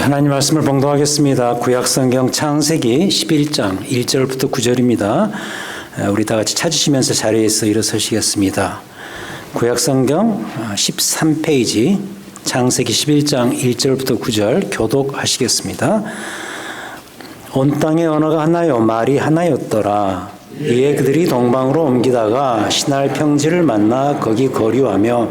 하나님 말씀을 봉독하겠습니다. 구약성경 창세기 11장 1절부터 9절입니다. 우리 다 같이 찾으시면서 자리에서 일어서시겠습니다. 구약성경 13페이지 창세기 11장 1절부터 9절 교독하시겠습니다. 온 땅의 언어가 하나요 말이 하나였더라. 이에 그들이 동방으로 옮기다가 신할 평지를 만나 거기 거류하며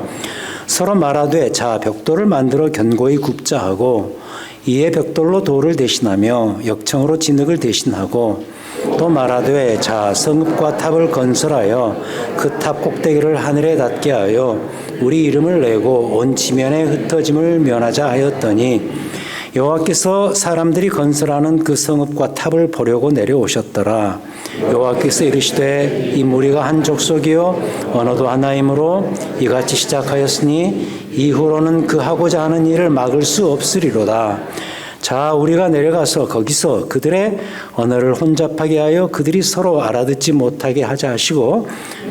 서로 말하되 자 벽돌을 만들어 견고히 굽자 하고 이에 벽돌로 돌을 대신하며 역청으로 진흙을 대신하고 또 말하되 자 성읍과 탑을 건설하여 그 탑 꼭대기를 하늘에 닿게 하여 우리 이름을 내고 온 지면에 흩어짐을 면하자 하였더니 여호와께서 사람들이 건설하는 그 성읍과 탑을 보려고 내려오셨더라. 여호와께서 이르시되 이 무리가 한 족속이요 언어도 하나이므로 이같이 시작하였으니 이후로는 그 하고자 하는 일을 막을 수 없으리로다. 자 우리가 내려가서 거기서 그들의 언어를 혼잡하게 하여 그들이 서로 알아듣지 못하게 하자 하시고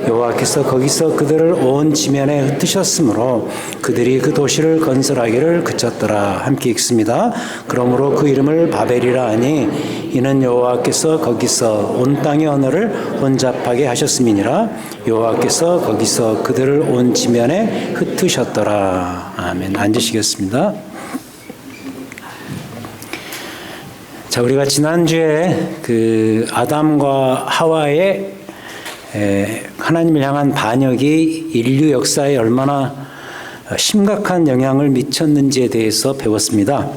여호와께서 거기서 그들을 온 지면에 흩으셨으므로 그들이 그 도시를 건설하기를 그쳤더라. 함께 읽습니다. 그러므로 그 이름을 바벨이라 하니 이는 여호와께서 거기서 온 땅의 언어를 혼잡하게 하셨음이니라. 여호와께서 거기서 그들을 온 지면에 흩으셨더라. 아멘. 앉으시겠습니다. 자, 우리가 지난주에 그 아담과 하와의 하나님을 향한 반역이 인류 역사에 얼마나 심각한 영향을 미쳤는지에 대해서 배웠습니다.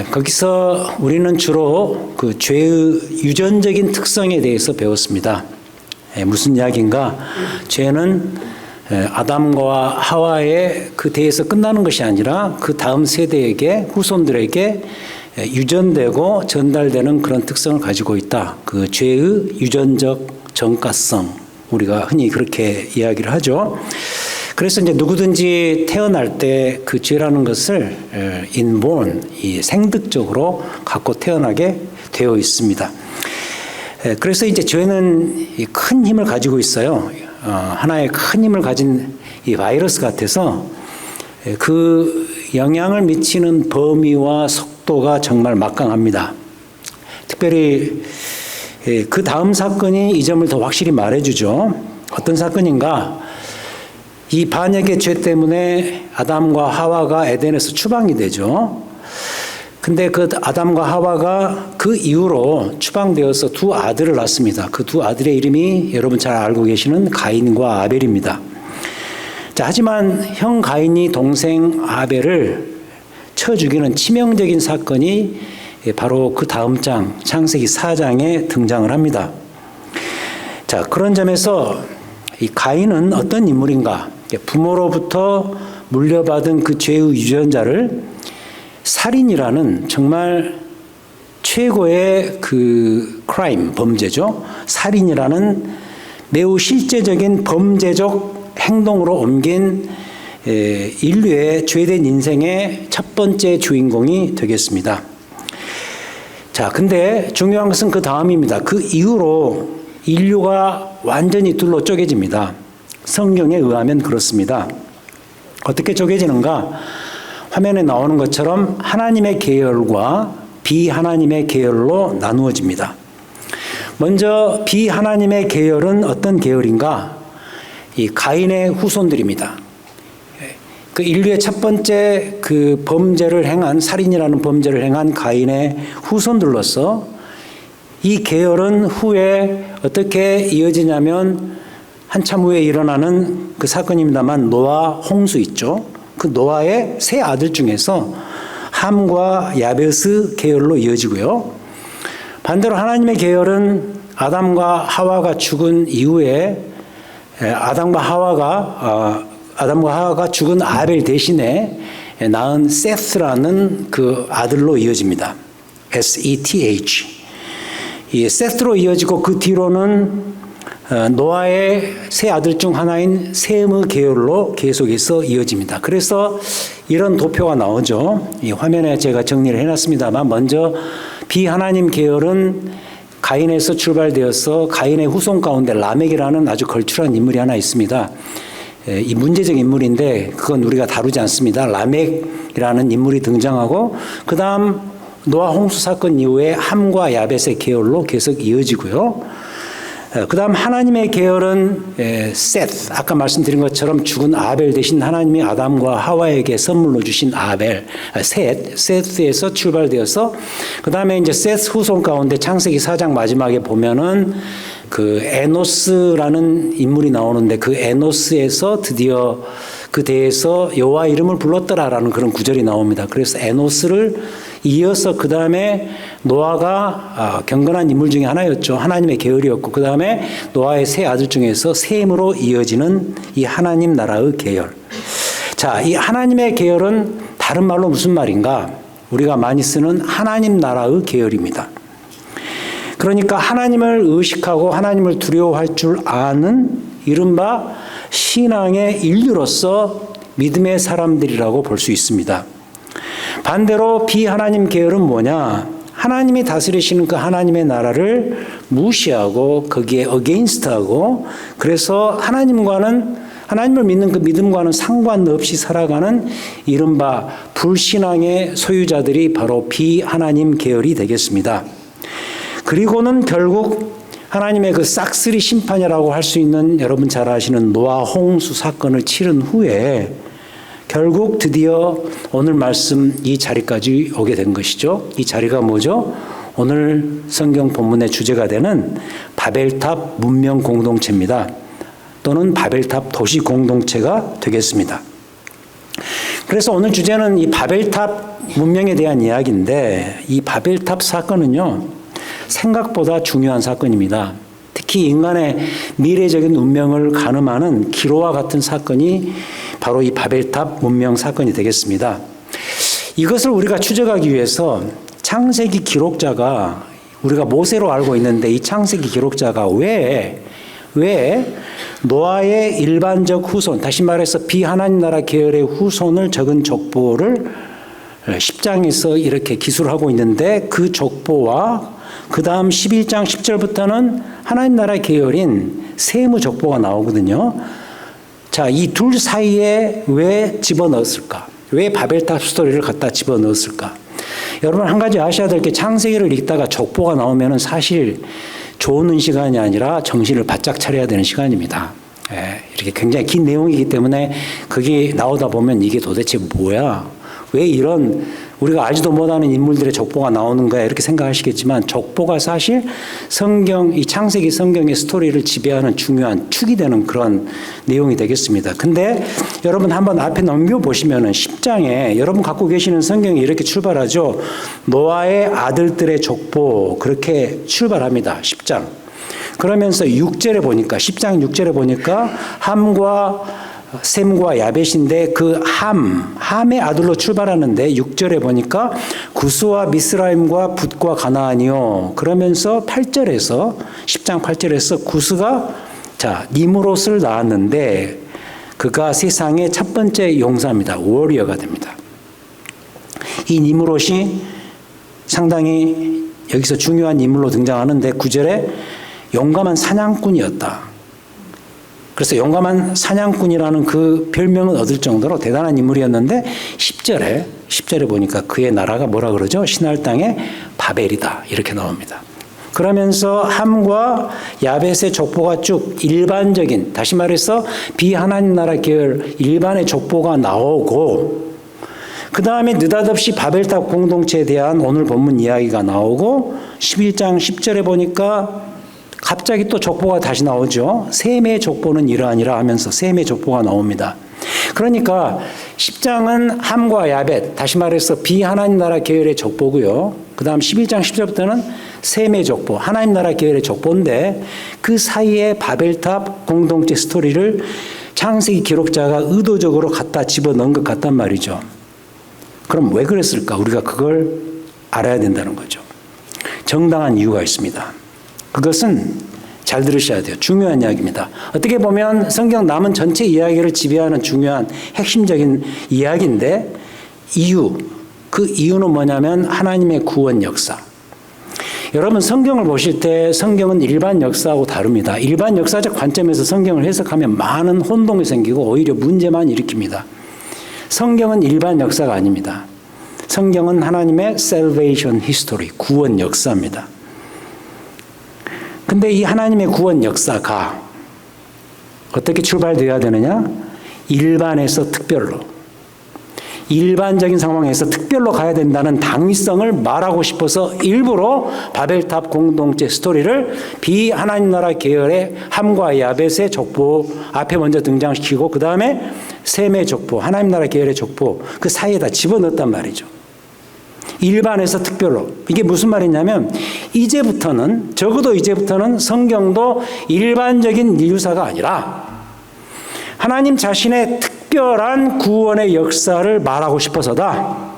거기서 우리는 주로 그 죄의 유전적인 특성에 대해서 배웠습니다. 무슨 이야기인가? 죄는 아담과 하와의 그 대에서 끝나는 것이 아니라 그 다음 세대에게 후손들에게 유전되고 전달되는 그런 특성을 가지고 있다. 그 죄의 유전적 전가성, 우리가 흔히 그렇게 이야기를 하죠. 그래서 이제 누구든지 태어날 때 그 죄라는 것을 inborn, 이 생득적으로 갖고 태어나게 되어 있습니다. 그래서 이제 죄는 큰 힘을 가지고 있어요. 하나의 큰 힘을 가진 이 바이러스 같아서 그 영향을 미치는 범위와 속도가 정말 막강합니다. 특별히 그 다음 사건이 이 점을 더 확실히 말해주죠. 어떤 사건인가? 이 반역의 죄 때문에 아담과 하와가 에덴에서 추방이 되죠. 근데 그 아담과 하와가 그 이후로 추방되어서 두 아들을 낳습니다. 그 두 아들의 이름이 여러분 잘 알고 계시는 가인과 아벨입니다. 자, 하지만 형 가인이 동생 아벨을 쳐 죽이는 치명적인 사건이 바로 그 다음 장 창세기 4장에 등장을 합니다. 자, 그런 점에서 이 가인은 어떤 인물인가? 부모로부터 물려받은 그 죄의 유전자를 살인이라는 정말 최고의 그 크라임, 범죄죠. 살인이라는 매우 실제적인 범죄적 행동으로 옮긴 인류의 죄된 인생의 첫 번째 주인공이 되겠습니다. 자, 근데 중요한 것은 그 다음입니다. 그 이후로 인류가 완전히 둘로 쪼개집니다. 성경에 의하면 그렇습니다. 어떻게 쪼개지는가? 화면에 나오는 것처럼 하나님의 계열과 비하나님의 계열로 나누어집니다. 먼저 비하나님의 계열은 어떤 계열인가? 이 가인의 후손들입니다. 그 인류의 첫 번째 그 범죄를 행한 살인이라는 범죄를 행한 가인의 후손들로서 이 계열은 후에 어떻게 이어지냐면 한참 후에 일어나는 그 사건입니다만 노아 홍수 있죠. 그 노아의 세 아들 중에서 함과 야베스 계열로 이어지고요. 반대로 하나님의 계열은 아담과 하와가 죽은 이후에 아담과 하와가 죽은 아벨 대신에 낳은 세스라는 그 아들로 이어집니다. SETH. 이 세스로 이어지고 그 뒤로는 노아의 세 아들 중 하나인 셈의 계열로 계속해서 이어집니다. 그래서 이런 도표가 나오죠. 이 화면에 제가 정리를 해놨습니다만 먼저 비하나님 계열은 가인에서 출발되어서 가인의 후손 가운데 라멕이라는 아주 걸출한 인물이 하나 있습니다. 이 문제적 인물인데 그건 우리가 다루지 않습니다. 라멕이라는 인물이 등장하고 그 다음 노아 홍수 사건 이후에 함과 야벳의 계열로 계속 이어지고요. 그 다음 하나님의 계열은 셋, 아까 말씀드린 것처럼 죽은 아벨 대신 하나님이 아담과 하와에게 선물로 주신 셋에서 출발되어서 그 다음에 이제 셋 후손 가운데 창세기 4장 마지막에 보면은 그 에노스라는 인물이 나오는데 그 에노스에서 드디어 그 대에서 여호와 이름을 불렀더라라는 그런 구절이 나옵니다. 그래서 에노스를 이어서 그 다음에 노아가 경건한 인물 중에 하나였죠. 하나님의 계열이었고 그 다음에 노아의 세 아들 중에서 셈으로 이어지는 이 하나님 나라의 계열. 자, 이 하나님의 계열은 다른 말로 무슨 말인가? 우리가 많이 쓰는 하나님 나라의 계열입니다. 그러니까 하나님을 의식하고 하나님을 두려워할 줄 아는 이른바 신앙의 인류로서 믿음의 사람들이라고 볼 수 있습니다. 반대로 비하나님 계열은 뭐냐? 하나님이 다스리시는 그 하나님의 나라를 무시하고 거기에 어게인스트하고 그래서 하나님을 믿는 그 믿음과는 상관없이 살아가는 이른바 불신앙의 소유자들이 바로 비하나님 계열이 되겠습니다. 그리고는 결국 하나님의 그 싹쓸이 심판이라고 할 수 있는 여러분 잘 아시는 노아 홍수 사건을 치른 후에 결국 드디어 오늘 말씀 이 자리까지 오게 된 것이죠. 이 자리가 뭐죠? 오늘 성경 본문의 주제가 되는 바벨탑 문명 공동체입니다. 또는 바벨탑 도시 공동체가 되겠습니다. 그래서 오늘 주제는 이 바벨탑 문명에 대한 이야기인데 이 바벨탑 사건은요, 생각보다 중요한 사건입니다. 특히 인간의 미래적인 운명을 가늠하는 기로와 같은 사건이 바로 이 바벨탑 문명 사건이 되겠습니다. 이것을 우리가 추적하기 위해서 창세기 기록자가 우리가 모세로 알고 있는데 이 창세기 기록자가 왜 노아의 일반적 후손, 다시 말해서 비하나님 나라 계열의 후손을 적은 족보를 10장에서 이렇게 기술하고 있는데 그 족보와 그 다음 11장 10절부터는 하나님 나라 계열인 세무 족보가 나오거든요. 자, 이 둘 사이에 왜 집어넣었을까? 왜 바벨탑 스토리를 갖다 집어넣었을까? 여러분 한 가지 아셔야 될 게 창세기를 읽다가 족보가 나오면은 사실 좋은 시간이 아니라 정신을 바짝 차려야 되는 시간입니다. 이렇게 굉장히 긴 내용이기 때문에 거기 나오다 보면 이게 도대체 뭐야? 왜 이런 우리가 알지도 못하는 인물들의 족보가 나오는 거야 이렇게 생각하시겠지만 족보가 사실 이 창세기 성경의 스토리를 지배하는 중요한 축이 되는 그런 내용이 되겠습니다. 근데 여러분 한번 앞에 넘겨보시면은 10장에 여러분 갖고 계시는 성경이 이렇게 출발하죠. 노아의 아들들의 족보 그렇게 출발합니다. 10장. 그러면서 6절에 보니까 10장 6절에 보니까 함과 셈과 야벳인데 그 함의 아들로 출발하는데 6절에 보니까 구스와 미스라임과 붓과 가나안이요. 그러면서 8절에서 10장 8절에서 구스가 니므롯을 낳았는데 그가 세상의 첫 번째 용사입니다. 워리어가 됩니다. 이 니므롯이 상당히 여기서 중요한 인물로 등장하는데 9절에 용감한 사냥꾼이었다. 그래서 용감한 사냥꾼이라는 그 별명을 얻을 정도로 대단한 인물이었는데 10절에 보니까 그의 나라가 뭐라 그러죠? 신할 땅의 바벨이다. 이렇게 나옵니다. 그러면서 함과 야벳의 족보가 쭉 일반적인, 다시 말해서 비하나님 나라 계열 일반의 족보가 나오고 그 다음에 느닷없이 바벨탑 공동체에 대한 오늘 본문 이야기가 나오고 11장 10절에 보니까 갑자기 또 족보가 다시 나오죠. 셈의 족보는 이러하니라 하면서 셈의 족보가 나옵니다. 그러니까 10장은 함과 야벳, 다시 말해서 비하나님 나라 계열의 족보고요. 그 다음 11장 10절부터는 셈의 족보, 하나님 나라 계열의 족보인데 그 사이에 바벨탑 공동체 스토리를 창세기 기록자가 의도적으로 갖다 집어넣은 것 같단 말이죠. 그럼 왜 그랬을까? 우리가 그걸 알아야 된다는 거죠. 정당한 이유가 있습니다. 그것은 잘 들으셔야 돼요. 중요한 이야기입니다. 어떻게 보면 성경 남은 전체 이야기를 지배하는 중요한 핵심적인 이야기인데 그 이유는 뭐냐면 하나님의 구원 역사. 여러분 성경을 보실 때 성경은 일반 역사하고 다릅니다. 일반 역사적 관점에서 성경을 해석하면 많은 혼동이 생기고 오히려 문제만 일으킵니다. 성경은 일반 역사가 아닙니다. 성경은 하나님의 salvation history, 구원 역사입니다. 근데 이 하나님의 구원 역사가 어떻게 출발되어야 되느냐? 일반에서 특별로. 일반적인 상황에서 특별로 가야 된다는 당위성을 말하고 싶어서 일부러 바벨탑 공동체 스토리를 비하나님 나라 계열의 함과 야벳의 족보 앞에 먼저 등장시키고 그 다음에 셈의 족보, 하나님 나라 계열의 족보 그 사이에다 집어넣었단 말이죠. 일반에서 특별로. 이게 무슨 말이냐면 이제부터는 적어도 이제부터는 성경도 일반적인 인류사가 아니라 하나님 자신의 특별한 구원의 역사를 말하고 싶어서다.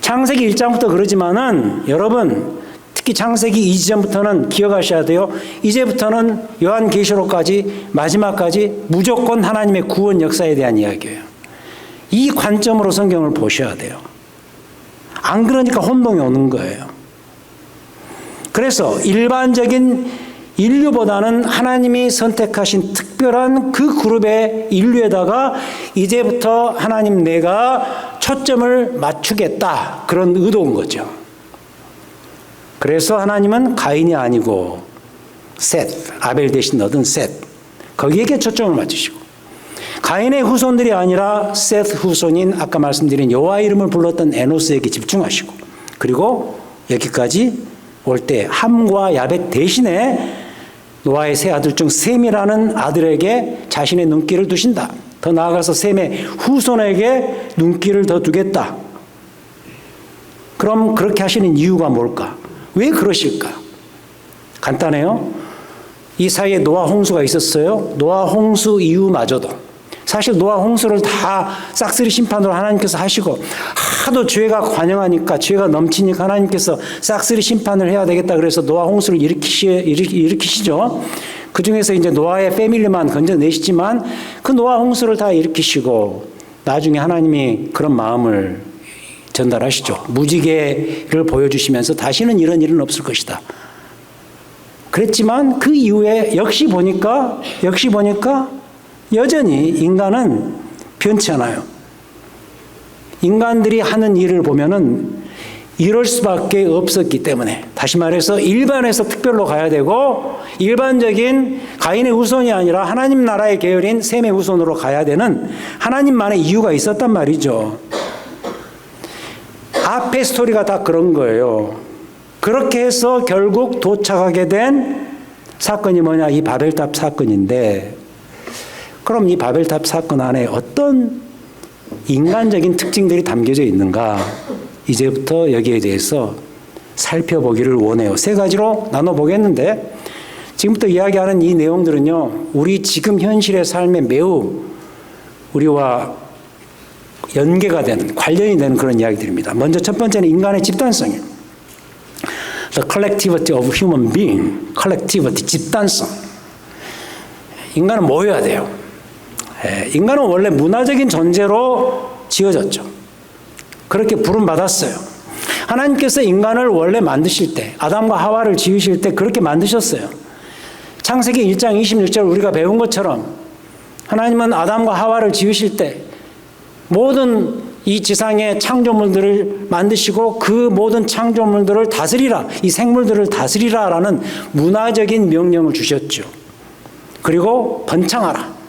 창세기 1장부터 그러지만은 여러분 특히 창세기 2장부터는 기억하셔야 돼요. 이제부터는 요한계시록까지 마지막까지 무조건 하나님의 구원 역사에 대한 이야기예요. 이 관점으로 성경을 보셔야 돼요. 안 그러니까 혼동이 오는 거예요. 그래서 일반적인 인류보다는 하나님이 선택하신 특별한 그 그룹의 인류에다가 이제부터 하나님 내가 초점을 맞추겠다. 그런 의도인 거죠. 그래서 하나님은 가인이 아니고 셋, 아벨 대신 얻은 셋. 거기에게 초점을 맞추시고 가인의 후손들이 아니라 셋 후손인 아까 말씀드린 여호와 이름을 불렀던 에노스에게 집중하시고 그리고 여기까지 올 때 함과 야벳 대신에 노아의 세 아들 중 셈이라는 아들에게 자신의 눈길을 두신다. 더 나아가서 셈의 후손에게 눈길을 더 두겠다. 그럼 그렇게 하시는 이유가 뭘까? 왜 그러실까? 간단해요. 이 사이에 노아 홍수가 있었어요. 노아 홍수 이후마저도 사실 노아 홍수를 다 싹쓸이 심판으로 하나님께서 하시고 하도 죄가 관영하니까 죄가 넘치니까 하나님께서 싹쓸이 심판을 해야 되겠다 그래서 노아 홍수를 일으키시죠. 그 중에서 이제 노아의 패밀리만 건져내시지만 그 노아 홍수를 다 일으키시고 나중에 하나님이 그런 마음을 전달하시죠. 무지개를 보여주시면서 다시는 이런 일은 없을 것이다. 그랬지만 그 이후에 역시 보니까 여전히 인간은 변치 않아요. 인간들이 하는 일을 보면은 이럴 수밖에 없었기 때문에 다시 말해서 일반에서 특별로 가야 되고 일반적인 가인의 후손이 아니라 하나님 나라의 계열인 셈의 후손으로 가야 되는 하나님만의 이유가 있었단 말이죠. 앞에 스토리가 다 그런 거예요. 그렇게 해서 결국 도착하게 된 사건이 뭐냐? 이 바벨탑 사건인데 그럼 이 바벨탑 사건 안에 어떤 인간적인 특징들이 담겨져 있는가? 이제부터 여기에 대해서 살펴보기를 원해요. 세 가지로 나눠보겠는데 지금부터 이야기하는 이 내용들은요. 우리 지금 현실의 삶에 매우 우리와 연계가 되는, 관련이 되는 그런 이야기들입니다. 먼저 첫 번째는 인간의 집단성이에요. The collectivity of human being. collectivity, 집단성. 인간은 모여야 돼요. 인간은 원래 문화적인 존재로 지어졌죠. 그렇게 부름받았어요. 하나님께서 인간을 원래 만드실 때, 아담과 하와를 지으실 때 그렇게 만드셨어요. 창세기 1장 26절 우리가 배운 것처럼 하나님은 아담과 하와를 지으실 때 모든 이 지상의 창조물들을 만드시고 그 모든 창조물들을 다스리라, 이 생물들을 다스리라라는 문화적인 명령을 주셨죠. 그리고 번창하라.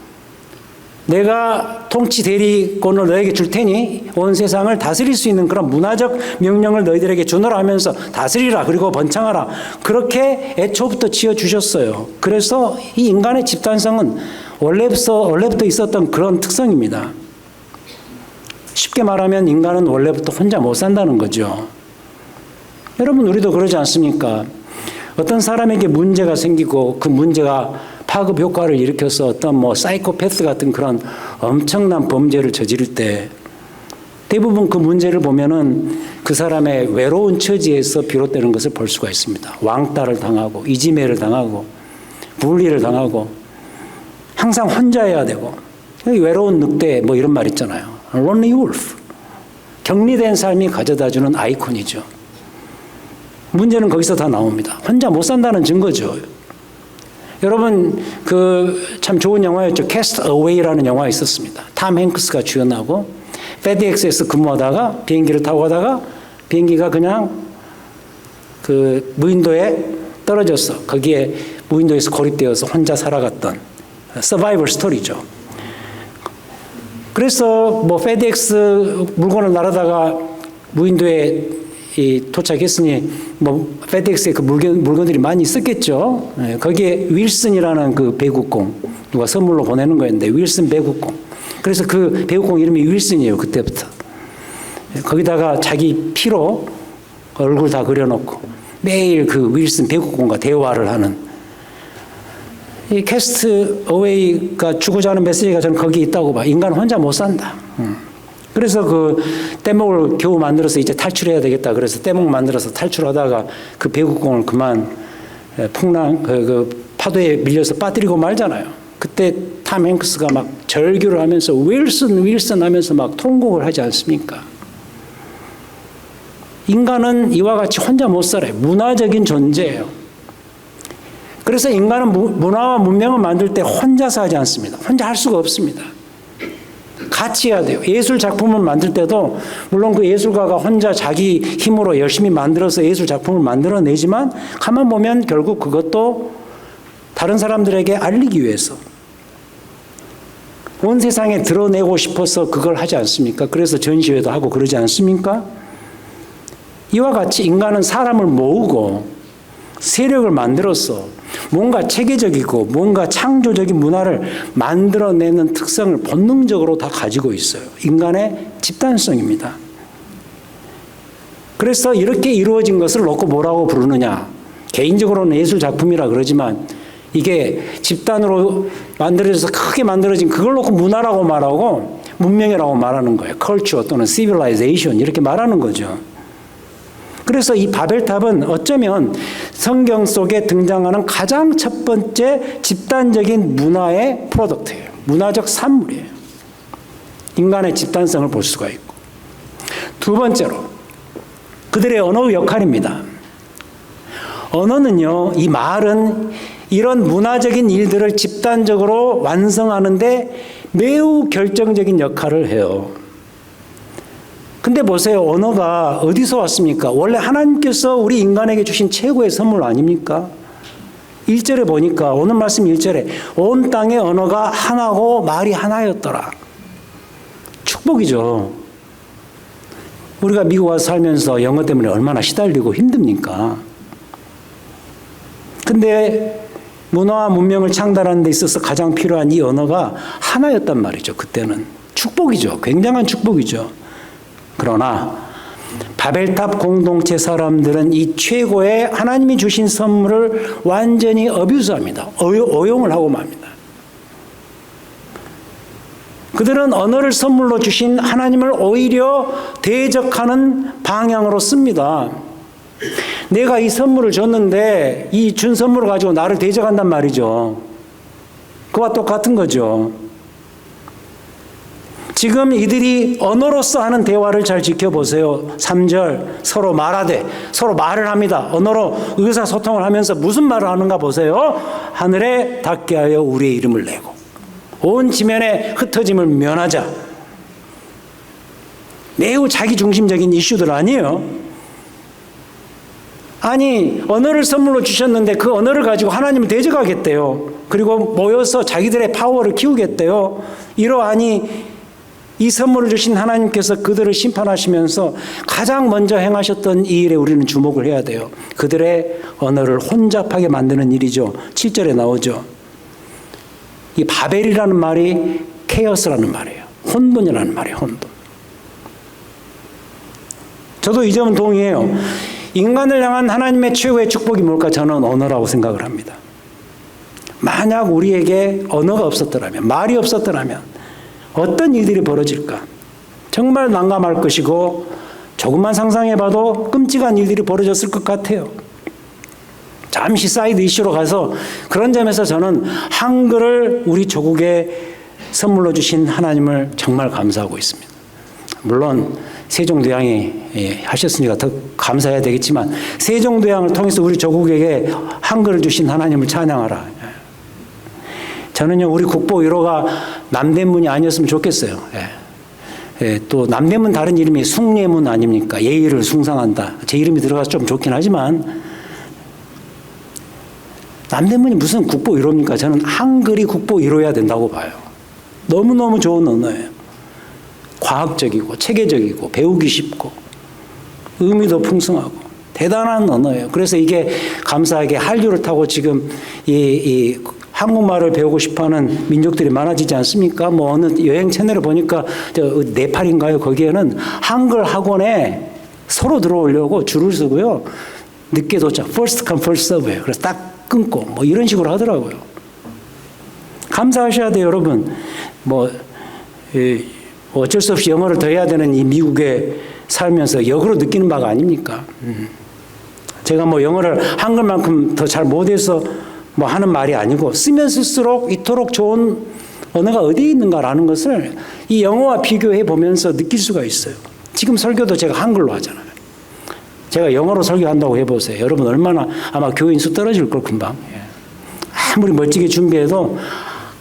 내가 통치 대리권을 너에게 줄 테니 온 세상을 다스릴 수 있는 그런 문화적 명령을 너희들에게 주노라 하면서 다스리라 그리고 번창하라. 그렇게 애초부터 지어주셨어요. 그래서 이 인간의 집단성은 원래부터 있었던 그런 특성입니다. 쉽게 말하면 인간은 원래부터 혼자 못 산다는 거죠. 여러분 우리도 그러지 않습니까? 어떤 사람에게 문제가 생기고 그 문제가 파급 효과를 일으켜서 어떤 사이코패스 같은 그런 엄청난 범죄를 저지를 때 대부분 그 문제를 보면은 그 사람의 외로운 처지에서 비롯되는 것을 볼 수가 있습니다. 왕따를 당하고 이지매를 당하고 분리를 당하고 항상 혼자여야 되고 외로운 늑대 이런 말 있잖아요. Lonely wolf. 격리된 삶이 가져다주는 아이콘이죠. 문제는 거기서 다 나옵니다. 혼자 못 산다는 증거죠. 여러분 그 참 좋은 영화였죠. Cast Away라는 영화가 있었습니다. 탐 행크스가 주연하고 FedEx에서 근무하다가 비행기를 타고 가다가 비행기가 그냥 그 무인도에 떨어졌어. 거기에 무인도에서 고립되어서 혼자 살아갔던 서바이벌 스토리죠. 그래서 뭐 FedEx 물건을 나르다가 무인도에 도착했으니 뭐 FedEx에 그 물건들이 많이 있었겠죠. 거기에 윌슨이라는 그 배구공 누가 선물로 보내는 거였는데 윌슨 배구공. 그래서 그 배구공 이름이 윌슨이에요. 그때부터. 거기다가 자기 피로 얼굴 다 그려놓고 매일 그 윌슨 배구공과 대화를 하는 이 캐스트 어웨이가 주고자 하는 메시지가 저는 거기 있다고 봐. 인간은 혼자 못 산다. 그래서 그 떼목을 겨우 만들어서 이제 탈출해야 되겠다. 그래서 떼목 만들어서 탈출하다가 그 배구공을 그만 풍랑 그 파도에 밀려서 빠뜨리고 말잖아요. 그때 탐 행크스가 막 절규를 하면서 윌슨 하면서 막 통곡을 하지 않습니까? 인간은 이와 같이 혼자 못 살아요. 문화적인 존재예요. 그래서 인간은 문화와 문명을 만들 때 혼자서 하지 않습니다. 혼자 할 수가 없습니다. 같이 해야 돼요. 예술 작품을 만들 때도 물론 그 예술가가 혼자 자기 힘으로 열심히 만들어서 예술 작품을 만들어내지만 가만 보면 결국 그것도 다른 사람들에게 알리기 위해서 온 세상에 드러내고 싶어서 그걸 하지 않습니까? 그래서 전시회도 하고 그러지 않습니까? 이와 같이 인간은 사람을 모으고 세력을 만들어서 뭔가 체계적이고 뭔가 창조적인 문화를 만들어내는 특성을 본능적으로 다 가지고 있어요. 인간의 집단성입니다. 그래서 이렇게 이루어진 것을 놓고 뭐라고 부르느냐. 개인적으로는 예술작품이라 그러지만 이게 집단으로 만들어져서 크게 만들어진 그걸 놓고 문화라고 말하고 문명이라고 말하는 거예요. culture 또는 civilization 이렇게 말하는 거죠. 그래서 이 바벨탑은 어쩌면 성경 속에 등장하는 가장 첫 번째 집단적인 문화의 프로덕트예요. 문화적 산물이에요. 인간의 집단성을 볼 수가 있고. 두 번째로 그들의 언어의 역할입니다. 언어는요, 이 말은 이런 문화적인 일들을 집단적으로 완성하는데 매우 결정적인 역할을 해요. 근데 보세요. 언어가 어디서 왔습니까? 원래 하나님께서 우리 인간에게 주신 최고의 선물 아닙니까? 1절에 보니까 오늘 말씀 1절에 온 땅의 언어가 하나고 말이 하나였더라. 축복이죠. 우리가 미국 와서 살면서 영어 때문에 얼마나 시달리고 힘듭니까? 근데 문화와 문명을 창달하는 데 있어서 가장 필요한 이 언어가 하나였단 말이죠. 그때는. 축복이죠. 굉장한 축복이죠. 그러나 바벨탑 공동체 사람들은 이 최고의 하나님이 주신 선물을 완전히 어뷰스합니다. 오용을 하고 맙니다. 그들은 언어를 선물로 주신 하나님을 오히려 대적하는 방향으로 씁니다. 내가 이 선물을 줬는데 이 준 선물을 가지고 나를 대적한단 말이죠. 그와 똑같은 거죠. 지금 이들이 언어로서 하는 대화를 잘 지켜보세요. 3절 서로 말하되 서로 말을 합니다. 언어로 의사소통을 하면서 무슨 말을 하는가 보세요. 하늘에 닿게 하여 우리의 이름을 내고 온 지면에 흩어짐을 면하자. 매우 자기중심적인 이슈들 아니에요. 아니 언어를 선물로 주셨는데 그 언어를 가지고 하나님을 대적하겠대요. 그리고 모여서 자기들의 파워를 키우겠대요. 이러하니 이 선물을 주신 하나님께서 그들을 심판하시면서 가장 먼저 행하셨던 이 일에 우리는 주목을 해야 돼요. 그들의 언어를 혼잡하게 만드는 일이죠. 7절에 나오죠. 이 바벨이라는 말이 케오스라는 말이에요. 혼돈이라는 말이에요. 혼돈. 저도 이 점은 동의해요. 인간을 향한 하나님의 최고의 축복이 뭘까? 저는 언어라고 생각을 합니다. 만약 우리에게 언어가 없었더라면, 말이 없었더라면 어떤 일들이 벌어질까? 정말 난감할 것이고 조금만 상상해봐도 끔찍한 일들이 벌어졌을 것 같아요. 잠시 사이드 이슈로 가서 그런 점에서 저는 한글을 우리 조국에 선물로 주신 하나님을 정말 감사하고 있습니다. 물론 세종대왕이 하셨으니까 더 감사해야 되겠지만 세종대왕을 통해서 우리 조국에게 한글을 주신 하나님을 찬양하라. 저는요 우리 국보 1호가 남대문이 아니었으면 좋겠어요. 또 남대문 다른 이름이 숭례문 아닙니까? 예의를 숭상한다. 제 이름이 들어가서 좀 좋긴 하지만 남대문이 무슨 국보 1호입니까? 저는 한글이 국보 1호여야 된다고 봐요. 너무너무 좋은 언어예요. 과학적이고 체계적이고 배우기 쉽고 의미도 풍성하고 대단한 언어예요. 그래서 이게 감사하게 한류를 타고 지금 이 한국말을 배우고 싶어하는 민족들이 많아지지 않습니까? 뭐 어느 여행 채널을 보니까 네팔인가요? 거기에는 한글 학원에 서로 들어오려고 줄을 서고요. 늦게 도착, first come first serve예요. 그래서 딱 끊고 뭐 이런 식으로 하더라고요. 감사하셔야 돼요, 여러분. 뭐 어쩔 수 없이 영어를 더 해야 되는 이 미국에 살면서 역으로 느끼는 바가 아닙니까? 제가 뭐 영어를 한글만큼 더 잘 못해서 뭐 하는 말이 아니고 쓰면 쓸수록 이토록 좋은 언어가 어디에 있는가라는 것을 이 영어와 비교해 보면서 느낄 수가 있어요. 지금 설교도 제가 한글로 하잖아요. 제가 영어로 설교한다고 해보세요. 여러분 얼마나 아마 교인 수 떨어질 걸 금방. 아무리 멋지게 준비해도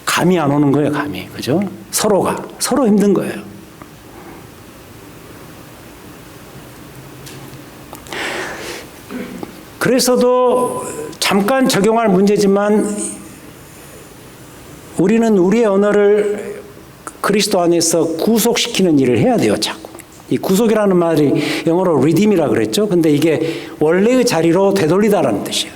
감이 안 오는 거예요. 감이. 그죠? 서로 힘든 거예요. 그래서도 잠깐 적용할 문제지만 우리는 우리의 언어를 그리스도 안에서 구속시키는 일을 해야 돼요. 자꾸. 이 구속이라는 말이 영어로 redeem이라 그랬죠. 근데 이게 원래의 자리로 되돌리다라는 뜻이에요.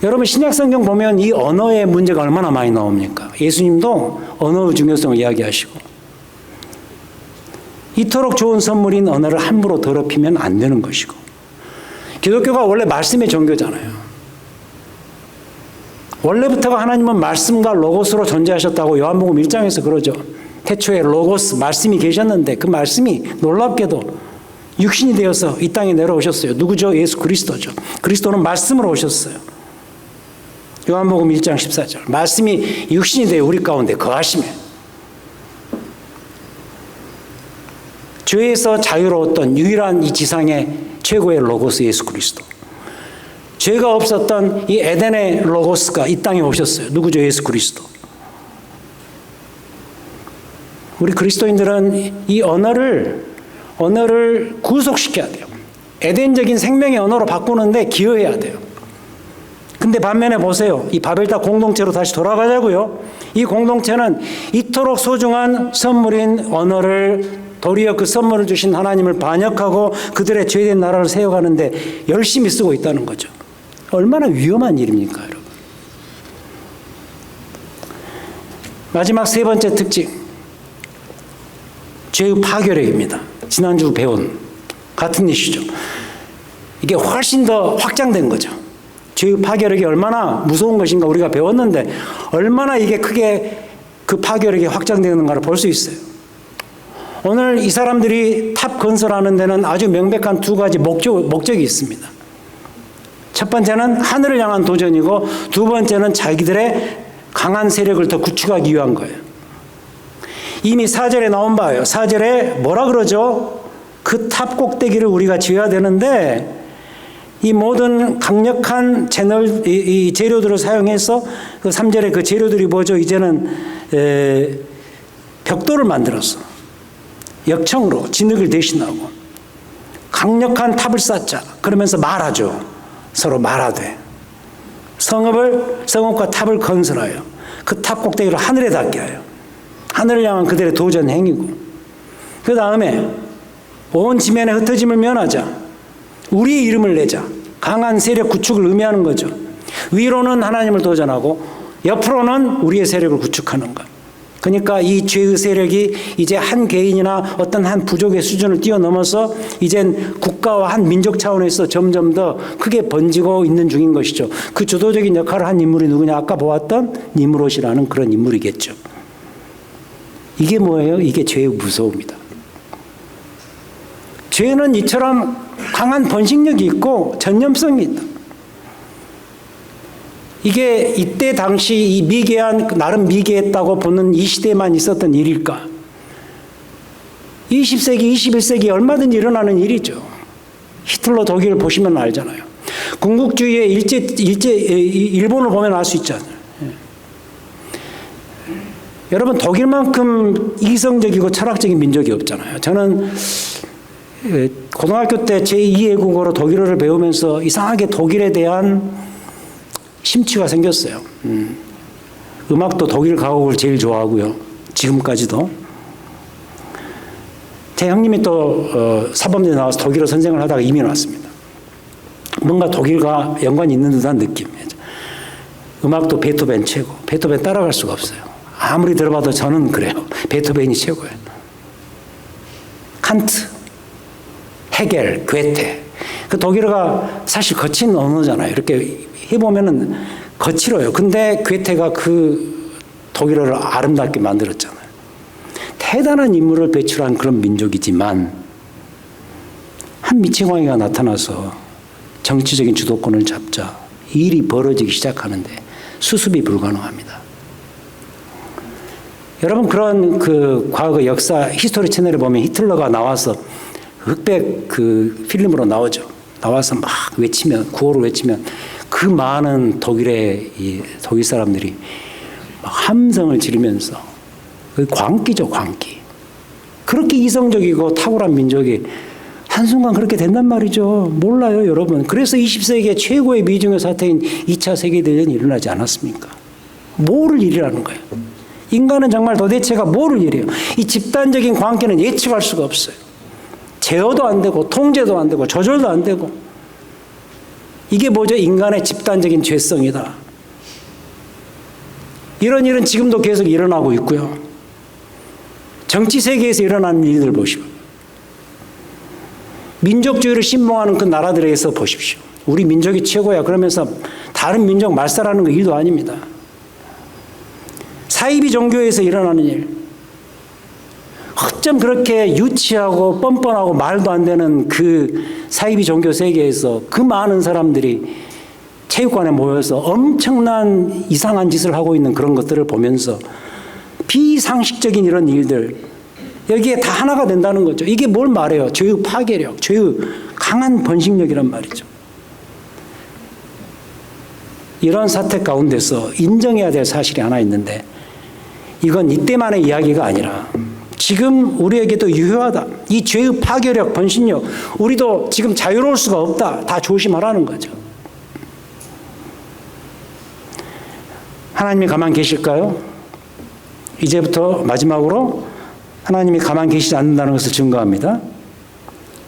여러분 신약성경 보면 이 언어의 문제가 얼마나 많이 나옵니까? 예수님도 언어의 중요성을 이야기하시고 이토록 좋은 선물인 언어를 함부로 더럽히면 안 되는 것이고 기독교가 원래 말씀의 종교잖아요. 원래부터가 하나님은 말씀과 로고스로 존재하셨다고 요한복음 1장에서 그러죠. 태초에 로고스, 말씀이 계셨는데 그 말씀이 놀랍게도 육신이 되어서 이 땅에 내려오셨어요. 누구죠? 예수 그리스도죠. 그리스도는 말씀으로 오셨어요. 요한복음 1장 14절. 말씀이 육신이 되어 우리 가운데 거하시며 죄에서 자유로웠던 유일한 이 지상의 최고의 로고스 예수 그리스도. 죄가 없었던 이 에덴의 로고스가 이 땅에 오셨어요. 누구죠? 예수 그리스도. 우리 그리스도인들은 이 언어를 구속시켜야 돼요. 에덴적인 생명의 언어로 바꾸는데 기여해야 돼요. 근데 반면에 보세요. 이 바벨탑 공동체로 다시 돌아가자고요. 이 공동체는 이토록 소중한 선물인 언어를 도리어 그 선물을 주신 하나님을 반역하고 그들의 죄된 나라를 세워가는데 열심히 쓰고 있다는 거죠. 얼마나 위험한 일입니까, 여러분? 마지막 세 번째 특징. 죄의 파괴력입니다. 지난주 배운 같은 이슈죠. 이게 훨씬 더 확장된 거죠. 죄의 파괴력이 얼마나 무서운 것인가 우리가 배웠는데 얼마나 이게 크게 그 파괴력이 확장되는가를 볼 수 있어요. 오늘 이 사람들이 탑 건설하는 데는 아주 명백한 두 가지 목적이 있습니다. 첫 번째는 하늘을 향한 도전이고 두 번째는 자기들의 강한 세력을 더 구축하기 위한 거예요. 이미 4절에 나온 바예요. 4절에 뭐라 그러죠? 그 탑 꼭대기를 우리가 지어야 되는데 이 모든 강력한 이 재료들을 사용해서 그 3절에 그 재료들이 뭐죠? 이제는 벽돌을 만들었어. 역청으로 진흙을 대신하고 강력한 탑을 쌓자. 그러면서 말하죠. 서로 말하되 성읍과 탑을 건설하여 그 탑 꼭대기를 하늘에 닿게 하여 하늘을 향한 그들의 도전 행위고 그 다음에 온 지면의 흩어짐을 면하자. 우리의 이름을 내자. 강한 세력 구축을 의미하는 거죠. 위로는 하나님을 도전하고 옆으로는 우리의 세력을 구축하는 것. 그러니까 이 죄의 세력이 이제 한 개인이나 어떤 한 부족의 수준을 뛰어넘어서 이젠 국가와 한 민족 차원에서 점점 더 크게 번지고 있는 중인 것이죠. 그 주도적인 역할을 한 인물이 누구냐? 아까 보았던 니므롯이라는 그런 인물이겠죠. 이게 뭐예요? 이게 죄의 무서움이다. 죄는 이처럼 강한 번식력이 있고 전염성이 있다. 이게 이때 당시 이 나름 미개했다고 보는 이 시대에만 있었던 일일까? 20세기, 21세기 얼마든지 일어나는 일이죠. 히틀러 독일 보시면 알잖아요. 군국주의의 일본을 보면 알 수 있잖아요. 여러분, 독일만큼 이성적이고 철학적인 민족이 없잖아요. 저는 고등학교 때 제2외국어로 독일어를 배우면서 이상하게 독일에 대한 심취가 생겼어요. 음악도 독일 가곡을 제일 좋아하고요. 지금까지도. 제 형님이 또 사범대 나와서 독일어 선생을 하다가 이민 왔습니다. 뭔가 독일과 연관이 있는 듯한 느낌. 음악도 베토벤 최고. 베토벤 따라갈 수가 없어요. 아무리 들어봐도 저는 그래요. 베토벤이 최고예요. 칸트, 헤겔, 괴테. 그 독일어가 사실 거친 언어잖아요. 이렇게 해보면은 거칠어요. 근데 괴테가 그 독일어를 아름답게 만들었잖아요. 대단한 인물을 배출한 그런 민족이지만 한 미치광이가 나타나서 정치적인 주도권을 잡자 일이 벌어지기 시작하는데 수습이 불가능합니다. 여러분, 그런 그 과거 역사 히스토리 채널에 보면 히틀러가 나와서 흑백 그 필름으로 나오죠. 나와서 막 외치면, 구호를 외치면 그 많은 독일의 독일 사람들이 막 함성을 지르면서 그 광기죠, 광기. 그렇게 이성적이고 탁월한 민족이 한순간 그렇게 된단 말이죠. 몰라요, 여러분. 그래서 20세기의 최고의 미중의 사태인 2차 세계대전이 일어나지 않았습니까? 뭐를 일이라는 거예요? 인간은 정말 도대체가 뭐를 일해요? 이 집단적인 광기는 예측할 수가 없어요. 제어도 안 되고 통제도 안 되고 조절도 안 되고. 이게 뭐죠? 인간의 집단적인 죄성이다. 이런 일은 지금도 계속 일어나고 있고요. 정치 세계에서 일어나는 일들 보시고, 민족주의를 신봉하는 그 나라들에서 보십시오. 우리 민족이 최고야 그러면서 다른 민족 말살하는 거 일도 아닙니다. 사이비 종교에서 일어나는 일, 어쩜 그렇게 유치하고 뻔뻔하고 말도 안 되는 그 사이비 종교 세계에서 그 많은 사람들이 체육관에 모여서 엄청난 이상한 짓을 하고 있는 그런 것들을 보면서 비상식적인 이런 일들, 여기에 다 하나가 된다는 거죠. 이게 뭘 말해요? 죄의 파괴력, 죄의 강한 번식력이란 말이죠. 이런 사태 가운데서 인정해야 될 사실이 하나 있는데, 이건 이때만의 이야기가 아니라 지금 우리에게도 유효하다. 이 죄의 파괴력, 번식력, 우리도 지금 자유로울 수가 없다. 다 조심하라는 거죠. 하나님이 가만 계실까요? 이제부터 마지막으로 하나님이 가만 계시지 않는다는 것을 증거합니다.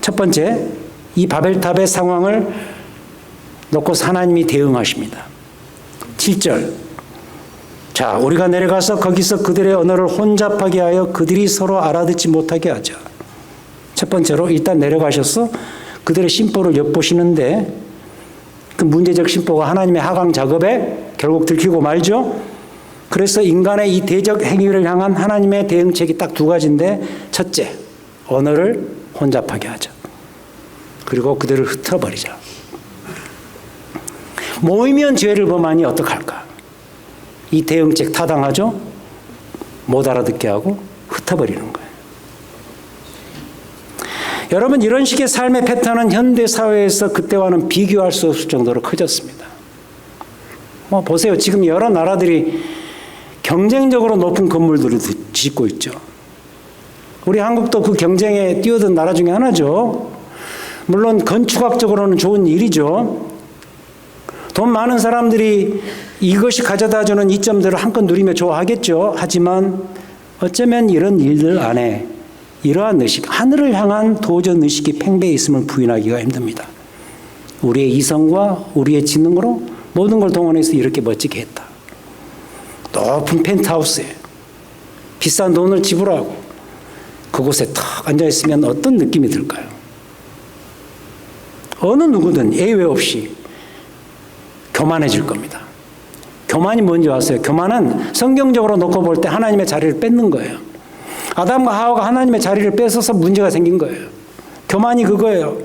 첫 번째, 이 바벨탑의 상황을 놓고서 하나님이 대응하십니다. 7절. 자, 우리가 내려가서 거기서 그들의 언어를 혼잡하게 하여 그들이 서로 알아듣지 못하게 하자. 첫 번째로 일단 내려가셔서 그들의 심보를 엿보시는데, 그 문제적 심보가 하나님의 하강 작업에 결국 들키고 말죠. 그래서 인간의 이 대적 행위를 향한 하나님의 대응책이 딱 두 가지인데, 첫째, 언어를 혼잡하게 하자. 그리고 그들을 흩어버리자. 모이면 죄를 범하니 어떡할까? 이 대응책 타당하죠? 못 알아듣게 하고 흩어버리는 거예요. 여러분, 이런 식의 삶의 패턴은 현대 사회에서 그때와는 비교할 수 없을 정도로 커졌습니다. 보세요. 지금 여러 나라들이 경쟁적으로 높은 건물들을 짓고 있죠. 우리 한국도 그 경쟁에 뛰어든 나라 중에 하나죠. 물론 건축학적으로는 좋은 일이죠. 돈 많은 사람들이 이것이 가져다주는 이점들을 한껏 누리며 좋아하겠죠. 하지만 어쩌면 이런 일들 안에 이러한 의식, 하늘을 향한 도전 의식이 팽배해 있음을 부인하기가 힘듭니다. 우리의 이성과 우리의 지능으로 모든 걸 동원해서 이렇게 멋지게 했다. 높은 펜트하우스에 비싼 돈을 지불하고 그곳에 탁 앉아있으면 어떤 느낌이 들까요? 어느 누구든 예외 없이 교만해질 겁니다. 교만이 뭔지 아세요? 교만은 성경적으로 놓고 볼 때 하나님의 자리를 뺏는 거예요. 아담과 하와가 하나님의 자리를 뺏어서 문제가 생긴 거예요. 교만이 그거예요.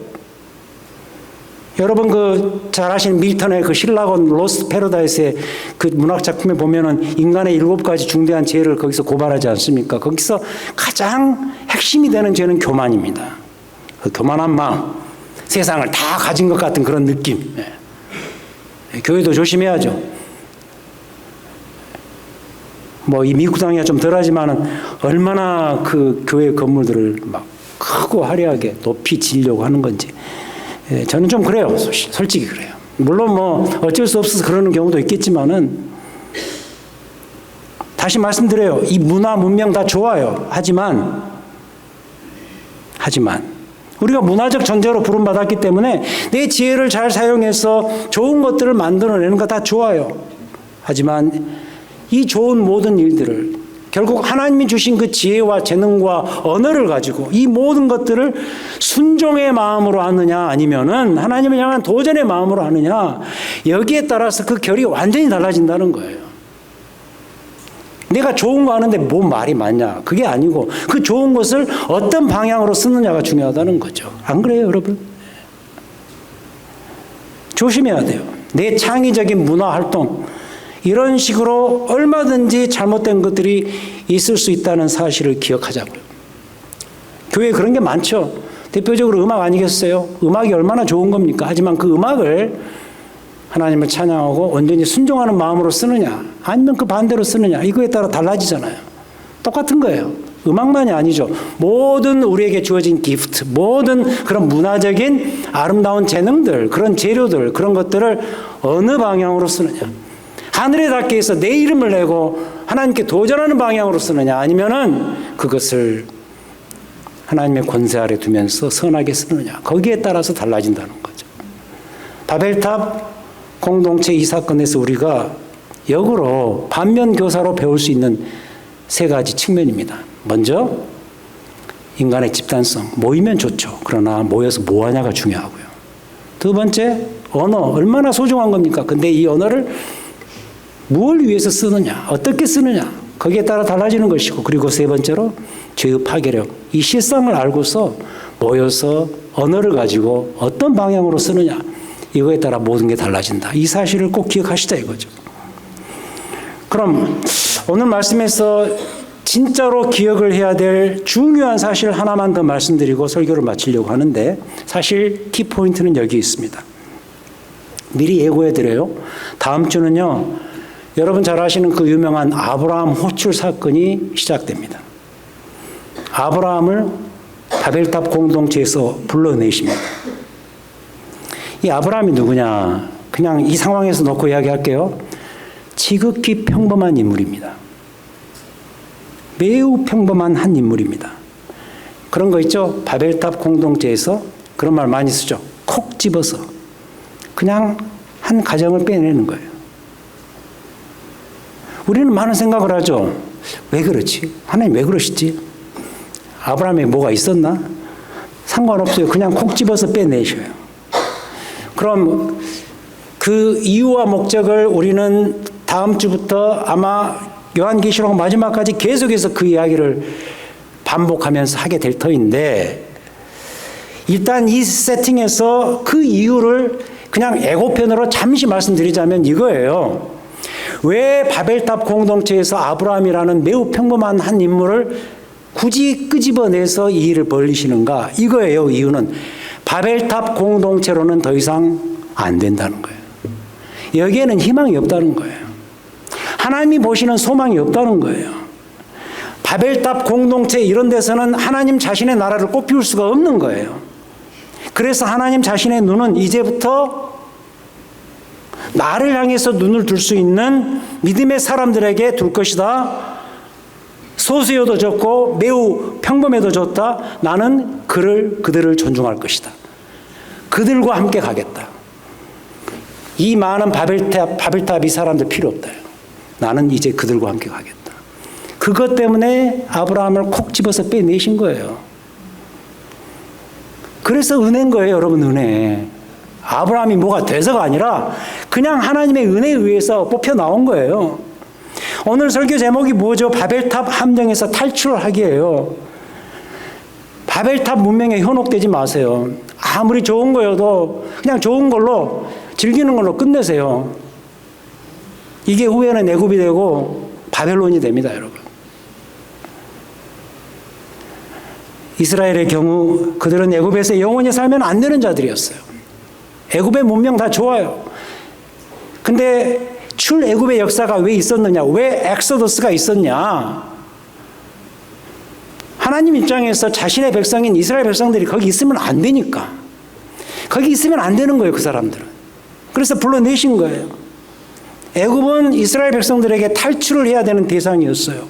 여러분 잘 아시는 밀턴의 신라곤 로스트 패러다이스의 그 문학 작품에 보면은 인간의 7가지 중대한 죄를 거기서 고발하지 않습니까? 거기서 가장 핵심이 되는 죄는 교만입니다. 그 교만한 마음, 세상을 다 가진 것 같은 그런 느낌. 교회도 조심해야죠. 이 미국 당이야 좀 덜하지만은 얼마나 그 교회 건물들을 막 크고 화려하게 높이 지으려고 하는 건지. 저는 좀 그래요. 솔직히 그래요. 물론 어쩔 수 없어서 그러는 경우도 있겠지만은 다시 말씀드려요. 이 문화 문명 다 좋아요. 하지만 우리가 문화적 전제로 부름받았기 때문에 내 지혜를 잘 사용해서 좋은 것들을 만들어내는 거 다 좋아요. 하지만 이 좋은 모든 일들을 결국 하나님이 주신 그 지혜와 재능과 언어를 가지고 이 모든 것들을 순종의 마음으로 하느냐 아니면은 하나님을 향한 도전의 마음으로 하느냐, 여기에 따라서 그 결이 완전히 달라진다는 거예요. 내가 좋은 거 하는데 뭔 말이 많냐, 그게 아니고 그 좋은 것을 어떤 방향으로 쓰느냐가 중요하다는 거죠. 안 그래요, 여러분? 조심해야 돼요. 내 창의적인 문화 활동, 이런 식으로 얼마든지 잘못된 것들이 있을 수 있다는 사실을 기억하자고요. 교회에 그런 게 많죠. 대표적으로 음악 아니겠어요? 음악이 얼마나 좋은 겁니까? 하지만 그 음악을 하나님을 찬양하고 온전히 순종하는 마음으로 쓰느냐, 아니면 그 반대로 쓰느냐, 이거에 따라 달라지잖아요. 똑같은 거예요. 음악만이 아니죠. 모든 우리에게 주어진 기프트, 모든 그런 문화적인 아름다운 재능들, 그런 재료들, 그런 것들을 어느 방향으로 쓰느냐. 하늘에 닿기 위해서 내 이름을 내고 하나님께 도전하는 방향으로 쓰느냐, 아니면은 그것을 하나님의 권세 아래 두면서 선하게 쓰느냐, 거기에 따라서 달라진다는 거죠. 바벨탑 공동체 이 사건에서 우리가 역으로 반면 교사로 배울 수 있는 3가지 측면입니다. 먼저 인간의 집단성, 모이면 좋죠. 그러나 모여서 뭐 하냐가 중요하고요. 두 번째, 언어, 얼마나 소중한 겁니까? 근데 이 언어를 무엇을 위해서 쓰느냐, 어떻게 쓰느냐, 거기에 따라 달라지는 것이고, 그리고 3번째로 죄의 파괴력, 이 실상을 알고서 모여서 언어를 가지고 어떤 방향으로 쓰느냐, 이거에 따라 모든 게 달라진다. 이 사실을 꼭 기억하시자 이거죠. 그럼 오늘 말씀에서 진짜로 기억을 해야 될 중요한 사실 하나만 더 말씀드리고 설교를 마치려고 하는데, 사실 키포인트는 여기 있습니다. 미리 예고해드려요. 다음 주는요, 여러분 잘 아시는 그 유명한 아브라함 호출 사건이 시작됩니다. 아브라함을 바벨탑 공동체에서 불러내십니다. 이 아브라함이 누구냐? 그냥 이 상황에서 놓고 이야기할게요. 지극히 평범한 인물입니다. 매우 평범한 한 인물입니다. 그런 거 있죠? 바벨탑 공동체에서 그런 말 많이 쓰죠. 콕 집어서 그냥 한 가정을 빼내는 거예요. 우리는 많은 생각을 하죠. 왜 그렇지? 하나님 왜 그러시지? 아브라함에 뭐가 있었나? 상관없어요. 그냥 콕 집어서 빼내셔요. 그럼 그 이유와 목적을 우리는 다음 주부터 아마 요한계시록 마지막까지 계속해서 그 이야기를 반복하면서 하게 될 터인데, 일단 이 세팅에서 그 이유를 그냥 예고편으로 잠시 말씀드리자면 이거예요. 왜 바벨탑 공동체에서 아브라함이라는 매우 평범한 한 인물을 굳이 끄집어내서 이 일을 벌이시는가? 이거예요. 이유는 바벨탑 공동체로는 더 이상 안 된다는 거예요. 여기에는 희망이 없다는 거예요. 하나님이 보시는 소망이 없다는 거예요. 바벨탑 공동체 이런 데서는 하나님 자신의 나라를 꽃피울 수가 없는 거예요. 그래서 하나님 자신의 눈은 이제부터 나를 향해서 눈을 둘 수 있는 믿음의 사람들에게 둘 것이다. 소수여도 좋고 매우 평범해도 좋다. 나는 그들을 존중할 것이다. 그들과 함께 가겠다. 이 많은 바벨탑 이 사람들 필요 없다. 나는 이제 그들과 함께 가겠다. 그것 때문에 아브라함을 콕 집어서 빼내신 거예요. 그래서 은혜인 거예요, 여러분. 은혜. 아브라함이 뭐가 돼서가 아니라 그냥 하나님의 은혜에 의해서 뽑혀 나온 거예요. 오늘 설교 제목이 뭐죠? 바벨탑 함정에서 탈출하기예요. 바벨탑 문명에 현혹되지 마세요. 아무리 좋은 거여도 그냥 좋은 걸로 즐기는 걸로 끝내세요. 이게 후에는 애굽이 되고 바벨론이 됩니다, 여러분. 이스라엘의 경우 그들은 애굽에서 영원히 살면 안 되는 자들이었어요. 애굽의 문명 다 좋아요. 근데 출애굽의 역사가 왜 있었느냐? 왜 엑소더스가 있었냐? 하나님 입장에서 자신의 백성인 이스라엘 백성들이 거기 있으면 안 되니까. 거기 있으면 안 되는 거예요, 그 사람들은. 그래서 불러내신 거예요. 애굽은 이스라엘 백성들에게 탈출을 해야 되는 대상이었어요.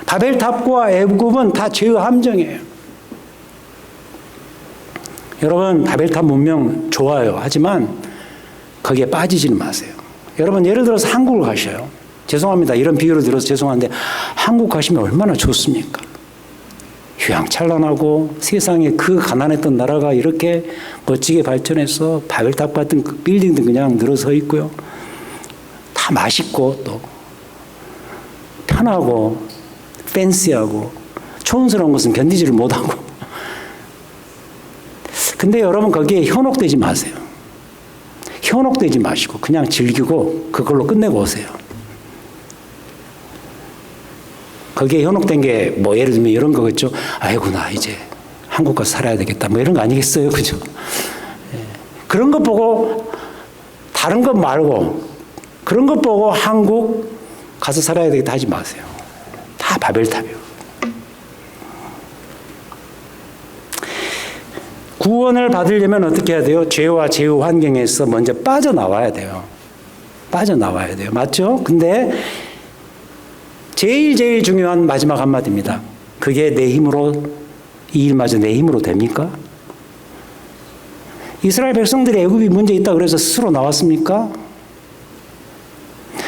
바벨탑과 애굽은 다 죄의 함정이에요. 여러분, 바벨탑 문명 좋아요. 하지만 거기에 빠지지는 마세요. 여러분, 예를 들어서 한국을 가셔요. 죄송합니다. 이런 비유를 들어서 죄송한데 한국 가시면 얼마나 좋습니까? 휘황찬란하고 세상에 그 가난했던 나라가 이렇게 멋지게 발전해서 바벨탑 같은 그 빌딩도 그냥 늘어서 있고요. 다 맛있고 또 편하고 팬시하고 촌스러운 것은 견디지를 못하고. 근데 여러분, 거기에 현혹되지 마세요. 현혹되지 마시고 그냥 즐기고 그걸로 끝내고 오세요. 거기에 현혹된 게 뭐 예를 들면 이런 거겠죠. 아이고, 나 이제 한국 가서 살아야 되겠다. 뭐 이런 거 아니겠어요? 그죠? 그런 것 보고 다른 것 말고 그런 것 보고 한국 가서 살아야 되겠다 하지 마세요. 다 바벨탑이요. 구원을 받으려면 어떻게 해야 돼요? 죄와 죄의 환경에서 먼저 빠져나와야 돼요. 빠져나와야 돼요. 맞죠? 근데 제일 중요한 마지막 한마디입니다. 그게 내 힘으로, 이 일마저 내 힘으로 됩니까? 이스라엘 백성들이 애굽이 문제 있다 그래서 스스로 나왔습니까?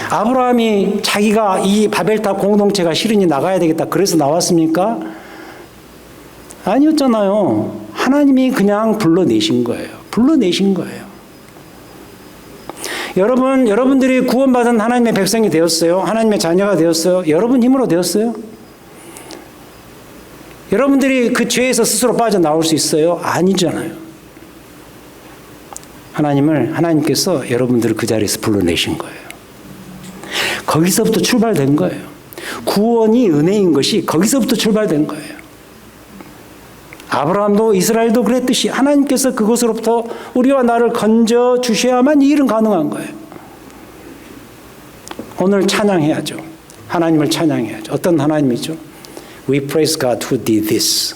아브라함이 자기가 이 바벨탑 공동체가 싫으니 나가야 되겠다 그래서 나왔습니까? 아니었잖아요. 하나님이 그냥 불러내신 거예요. 불러내신 거예요. 여러분들이 구원받은 하나님의 백성이 되었어요. 하나님의 자녀가 되었어요. 여러분 힘으로 되었어요? 여러분들이 그 죄에서 스스로 빠져나올 수 있어요? 아니잖아요. 하나님께서 여러분들을 그 자리에서 불러내신 거예요. 거기서부터 출발된 거예요. 구원이 은혜인 것이 거기서부터 출발된 거예요. 아브라함도 이스라엘도 그랬듯이 하나님께서 그곳으로부터 우리와 나를 건져 주셔야만 이 일은 가능한 거예요. 오늘 찬양해야죠. 하나님을 찬양해야죠. 어떤 하나님이죠? We praise God who did this.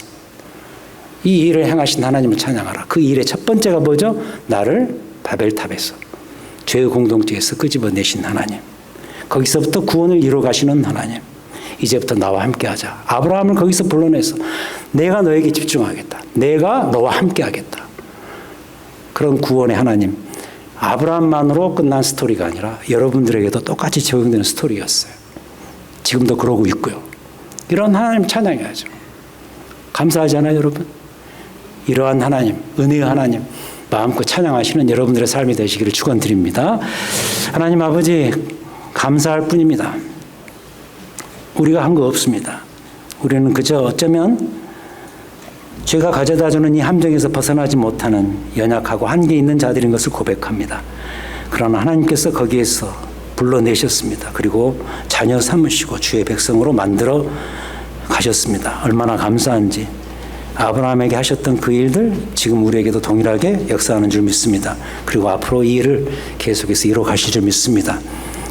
이 일을 행하신 하나님을 찬양하라. 그 일의 첫 번째가 뭐죠? 나를 바벨탑에서 죄의 공동체에서 끄집어내신 하나님. 거기서부터 구원을 이루어 가시는 하나님. 이제부터 나와 함께 하자. 아브라함을 거기서 불러내서 내가 너에게 집중하겠다. 내가 너와 함께 하겠다. 그런 구원의 하나님. 아브라함만으로 끝난 스토리가 아니라 여러분들에게도 똑같이 적용되는 스토리였어요. 지금도 그러고 있고요. 이런 하나님 찬양해야죠. 감사하잖아요, 여러분. 이러한 하나님, 은혜의 하나님 마음껏 찬양하시는 여러분들의 삶이 되시기를 축원드립니다. 하나님 아버지, 감사할 뿐입니다. 우리가 한 거 없습니다. 우리는 그저 어쩌면 죄가 가져다주는 이 함정에서 벗어나지 못하는 연약하고 한계 있는 자들인 것을 고백합니다. 그러나 하나님께서 거기에서 불러내셨습니다. 그리고 자녀 삼으시고 주의 백성으로 만들어 가셨습니다. 얼마나 감사한지. 아브라함에게 하셨던 그 일들 지금 우리에게도 동일하게 역사하는 줄 믿습니다. 그리고 앞으로 이 일을 계속해서 이루어 가실 줄 믿습니다.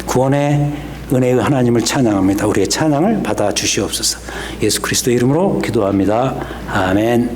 구원의 은혜의 하나님을 찬양합니다. 우리의 찬양을 받아 주시옵소서. 예수 그리스도 이름으로 기도합니다. 아멘.